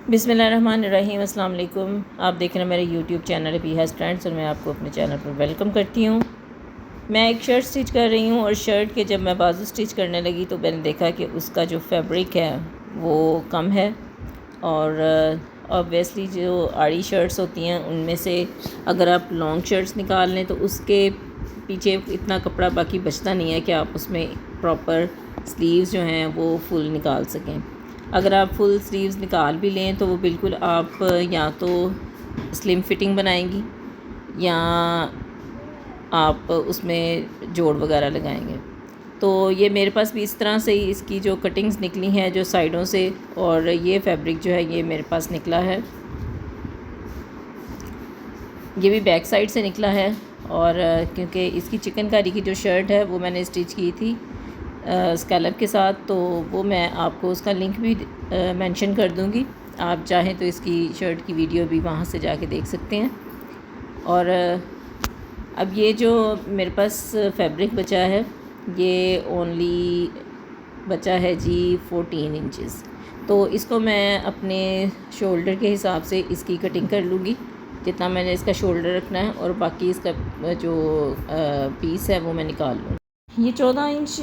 बिस्मिल्लाहिर्रहमानिर्रहीम। अस्सलाम वालेकुम। आप देख रहे हैं मेरे यूट्यूब चैनल हैज़ ट्रेंड्स और मैं आपको अपने चैनल पर वेलकम करती हूँ। मैं एक शर्ट स्टिच कर रही हूँ और शर्ट के जब मैं बाजू स्टिच करने लगी तो मैंने देखा कि उसका जो फैब्रिक है वो कम है और ऑब्वियसली जो आड़ी शर्ट्स होती हैं उनमें से अगर आप लॉन्ग शर्ट्स निकाल लें तो उसके पीछे इतना कपड़ा बाकी बचता नहीं है कि आप उसमें प्रॉपर स्लीव्स जो हैं वो फुल निकाल सकें। अगर आप फुल स्लीव्स निकाल भी लें तो वो बिल्कुल आप या तो स्लिम फिटिंग बनाएंगी या आप उसमें जोड़ वगैरह लगाएंगे। तो ये मेरे पास भी इस तरह से ही इसकी जो कटिंग्स निकली हैं जो साइडों से, और ये फैब्रिक जो है ये मेरे पास निकला है, ये भी बैक साइड से निकला है। और क्योंकि इसकी चिकनकारी की जो शर्ट है वो मैंने स्टिच की थी स्कैलप के साथ, तो वो मैं आपको उसका लिंक भी मेंशन कर दूंगी। आप चाहें तो इसकी शर्ट की वीडियो भी वहाँ से जाके देख सकते हैं। और अब ये जो मेरे पास फैब्रिक बचा है ये ओनली बचा है जी 14 इंचेस। तो इसको मैं अपने शोल्डर के हिसाब से इसकी कटिंग कर लूँगी, जितना मैंने इसका शोल्डर रखना है, और बाकी इसका जो पीस है वो मैं निकाल लूँगी। ये 14 इंच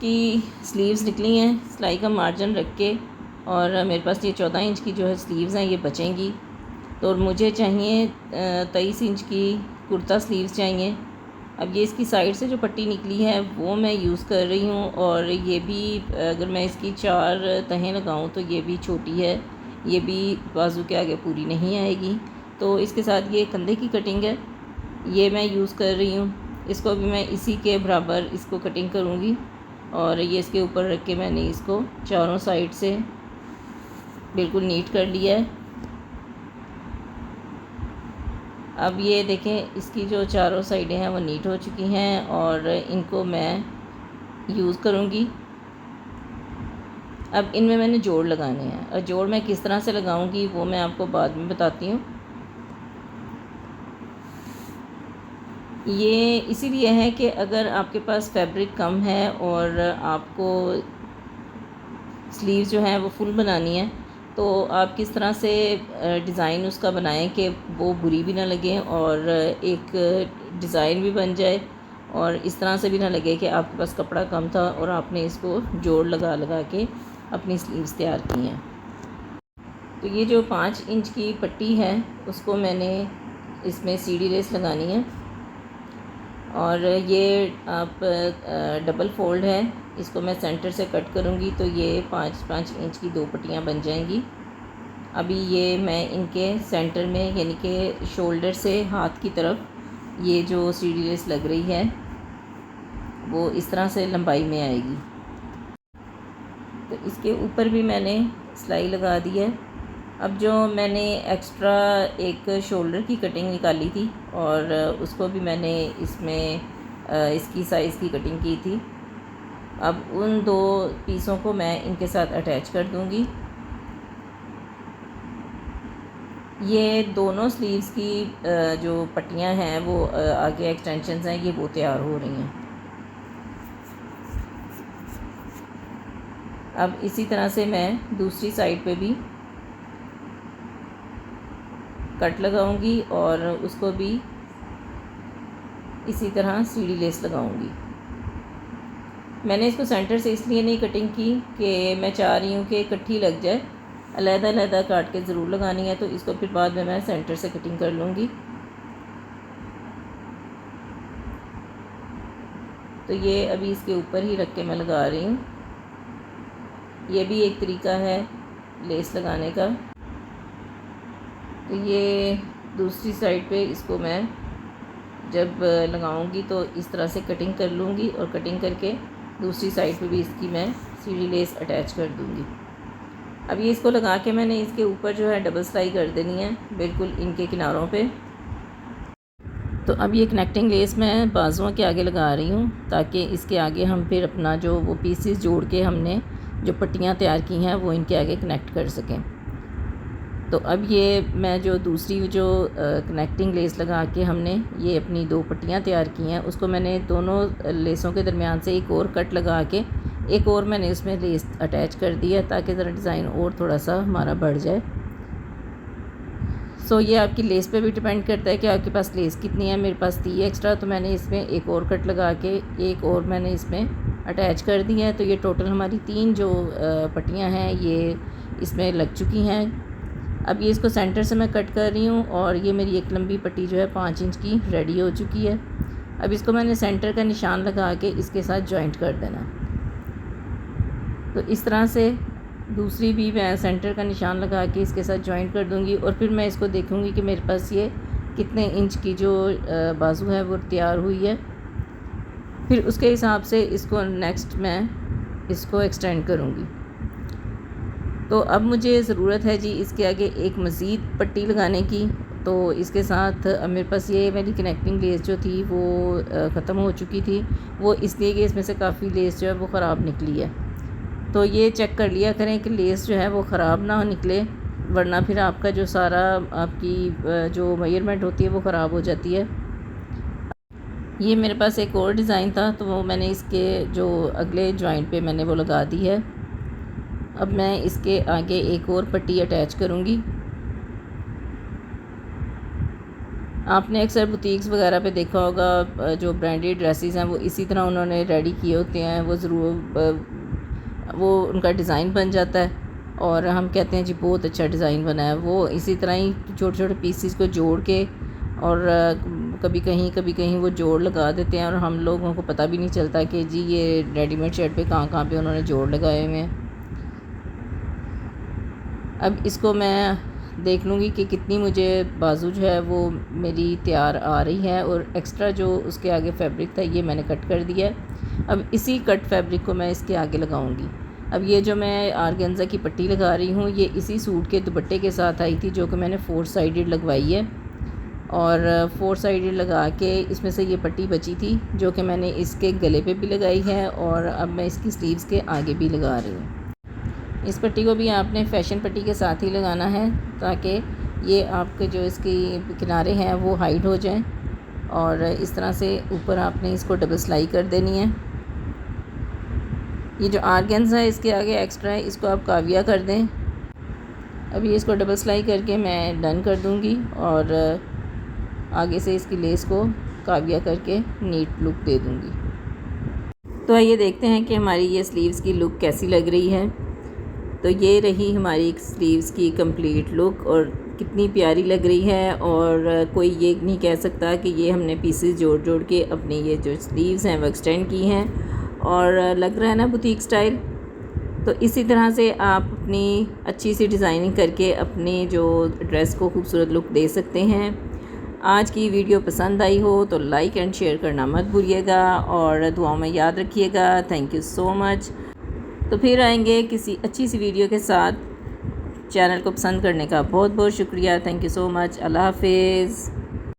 की स्लीव्स निकली हैं सिलाई का मार्जिन रख के, और मेरे पास ये 14 इंच की जो है स्लीव्स हैं ये बचेंगी। तो मुझे चाहिए 23 इंच की कुर्ता स्लीव्स चाहिए। अब ये इसकी साइड से जो पट्टी निकली है वो मैं यूज़ कर रही हूँ, और ये भी अगर मैं इसकी 4 तहें लगाऊँ तो ये भी छोटी है, ये भी बाजू के आगे पूरी नहीं आएगी। तो इसके साथ ये कंधे की कटिंग है ये मैं यूज़ कर रही हूँ। इसको भी मैं इसी के बराबर इसको कटिंग करूँगी, और ये इसके ऊपर रख के मैंने इसको चारों साइड से बिल्कुल नीट कर लिया है। अब ये देखें इसकी जो चारों साइडें हैं वो नीट हो चुकी हैं, और इनको मैं यूज़ करूँगी। अब इनमें मैंने जोड़ लगाने हैं, और जोड़ मैं किस तरह से लगाऊंगी वो मैं आपको बाद में बताती हूँ। ये इसीलिए है कि अगर आपके पास फैब्रिक कम है और आपको स्लीव जो है वो फुल बनानी है तो आप किस तरह से डिज़ाइन उसका बनाएं कि वो बुरी भी ना लगे और एक डिज़ाइन भी बन जाए, और इस तरह से भी ना लगे कि आपके पास कपड़ा कम था और आपने इसको जोड़ लगा लगा के अपनी स्लीव्स तैयार की हैं। तो ये जो 5 इंच की पट्टी है उसको मैंने इसमें सीढ़ी लेस लगानी है, और ये आप डबल फोल्ड है, इसको मैं सेंटर से कट करूँगी तो ये 5 इंच की 2 पट्टियाँ बन जाएंगी। अभी ये मैं इनके सेंटर में यानी कि शोल्डर से हाथ की तरफ ये जो सीढ़ी लेस लग रही है वो इस तरह से लंबाई में आएगी। तो इसके ऊपर भी मैंने सिलाई लगा दी है। अब जो मैंने एक्स्ट्रा एक शोल्डर की कटिंग निकाली थी और उसको भी मैंने इसमें इसकी साइज़ की कटिंग की थी। अब उन 2 पीसों को मैं इनके साथ अटैच कर दूंगी। ये दोनों स्लीव्स की जो पट्टियां हैं वो आगे एक्सटेंशंस हैं ये वो तैयार हो रही हैं। अब इसी तरह से मैं दूसरी साइड पे भी कट लगाऊंगी और उसको भी इसी तरह सीढ़ी लेस लगाऊंगी। मैंने इसको सेंटर से इसलिए नहीं कटिंग की कि मैं चाह रही हूँ कि इकट्ठी लग जाए, अलग-अलग काट के ज़रूर लगानी है, तो इसको फिर बाद में मैं सेंटर से कटिंग कर लूँगी। तो ये अभी इसके ऊपर ही रख के मैं लगा रही हूँ। ये भी एक तरीका है लेस लगाने का। तो ये दूसरी साइड पे इसको मैं जब लगाऊंगी तो इस तरह से कटिंग कर लूँगी, और कटिंग करके दूसरी साइड पे भी इसकी मैं सीढ़ी लेस अटैच कर दूँगी। अब ये इसको लगा के मैंने इसके ऊपर जो है डबल सिलाई कर देनी है बिल्कुल इनके किनारों पे। तो अब ये कनेक्टिंग लेस मैं बाजुओं के आगे लगा रही हूँ ताकि इसके आगे हम फिर अपना जो वो पीसेस जोड़ के हमने जो पट्टियाँ तैयार की हैं वो इनके आगे कनेक्ट कर सकें। तो अब ये मैं जो दूसरी जो कनेक्टिंग लेस लगा के हमने ये अपनी 2 पट्टियाँ तैयार की हैं उसको मैंने दोनों लेसों के दरमियान से एक और कट लगा के एक और मैंने उसमें लेस अटैच कर दी है ताकि ज़रा डिज़ाइन और थोड़ा सा हमारा बढ़ जाए। सो ये आपकी लेस पे भी डिपेंड करता है कि आपके पास लेस कितनी है। मेरे पास थी एक्स्ट्रा, तो मैंने इसमें एक और कट लगा के एक और मैंने इसमें अटैच कर दी है। तो ये टोटल हमारी 3 जो पट्टियाँ हैं ये इसमें लग चुकी हैं। अब ये इसको सेंटर से मैं कट कर रही हूँ और ये मेरी एक लंबी पट्टी जो है 5 इंच की रेडी हो चुकी है। अब इसको मैंने सेंटर का निशान लगा के इसके साथ जॉइंट कर देना। तो इस तरह से दूसरी भी मैं सेंटर का निशान लगा के इसके साथ जॉइंट कर दूंगी और फिर मैं इसको देखूंगी कि मेरे पास ये कितने इंच की जो बाजू है वो तैयार हुई है। फिर उसके हिसाब से इसको नेक्स्ट मैं इसको एक्सटेंड करूंगी। तो अब मुझे ज़रूरत है जी इसके आगे एक मज़ीद पट्टी लगाने की। तो इसके साथ मेरे पास ये मेरी कनेक्टिंग लेस जो थी वो ख़त्म हो चुकी थी, वो इसलिए कि इसमें से काफ़ी लेस जो है वो ख़राब निकली है। तो ये चेक कर लिया करें कि लेस जो है वो ख़राब ना निकले, वरना फिर आपका जो सारा आपकी जो मेजरमेंट होती है वो ख़राब हो जाती है। ये मेरे पास एक और डिज़ाइन था, तो वो मैंने इसके जो अगले जॉइंट पे मैंने वो लगा दी है। अब मैं इसके आगे एक और पट्टी अटैच करूँगी। आपने अक्सर बुटीक्स वगैरह पे देखा होगा, जो ब्रांडेड ड्रेसेस हैं वो इसी तरह उन्होंने रेडी किए होते हैं। वो ज़रूर वो उनका डिज़ाइन बन जाता है और हम कहते हैं जी बहुत अच्छा डिज़ाइन बना है। वो इसी तरह ही छोटे छोटे पीसीस को जोड़ के और कभी कहीं वो जोड़ लगा देते हैं और हम लोगों को पता भी नहीं चलता कि जी ये रेडीमेड शर्ट पे कहाँ पे उन्होंने जोड़ लगाए हुए हैं। अब इसको मैं देख लूँगी कि कितनी मुझे बाजू जो है वो मेरी तैयार आ रही है और एक्स्ट्रा जो उसके आगे फैब्रिक था ये मैंने कट कर दिया है। अब इसी कट फैब्रिक को मैं इसके आगे लगाऊंगी। अब ये जो मैं आर्गेन्जा की पट्टी लगा रही हूँ ये इसी सूट के दुपट्टे के साथ आई थी, जो कि मैंने 4 साइडेड लगवाई है। और 4 साइडेड लगा के इसमें से ये पट्टी बची थी जो कि मैंने इसके गले पे भी लगाई है और अब मैं इसकी स्लीव्स के आगे भी लगा रही हूँ। इस पट्टी को भी आपने फैशन पट्टी के साथ ही लगाना है ताकि ये आपके जो इसकी किनारे हैं वो हाइड हो जाएं। और इस तरह से ऊपर आपने इसको डबल सिलाई कर देनी है। ये जो आर्गेन्जा है इसके आगे एक्स्ट्रा है, इसको आप काविया कर दें। अभी इसको डबल सिलाई करके मैं डन कर दूंगी और आगे से इसकी लेस को काविया करके नीट लुक दे दूंगी। तो आइए देखते हैं कि हमारी ये स्लीव्स की लुक कैसी लग रही है। तो ये रही हमारी स्लीव्स की कंप्लीट लुक और कितनी प्यारी लग रही है। और कोई ये नहीं कह सकता कि ये हमने पीसेस जोड़ जोड़ के अपनी ये जो स्लीव्स हैं वो एक्सटेंड की हैं और लग रहा है ना बुटीक स्टाइल। तो इसी तरह से आप अपनी अच्छी सी डिज़ाइनिंग करके अपनी जो ड्रेस को खूबसूरत लुक दे सकते हैं। आज की वीडियो पसंद आई हो तो लाइक एंड शेयर करना मत भूलिएगा और दुआओं में याद रखिएगा। Thank you so much. तो फिर आएंगे किसी अच्छी सी वीडियो के साथ। चैनल को पसंद करने का बहुत बहुत शुक्रिया। Thank you so much. अल्लाह हाफिज़।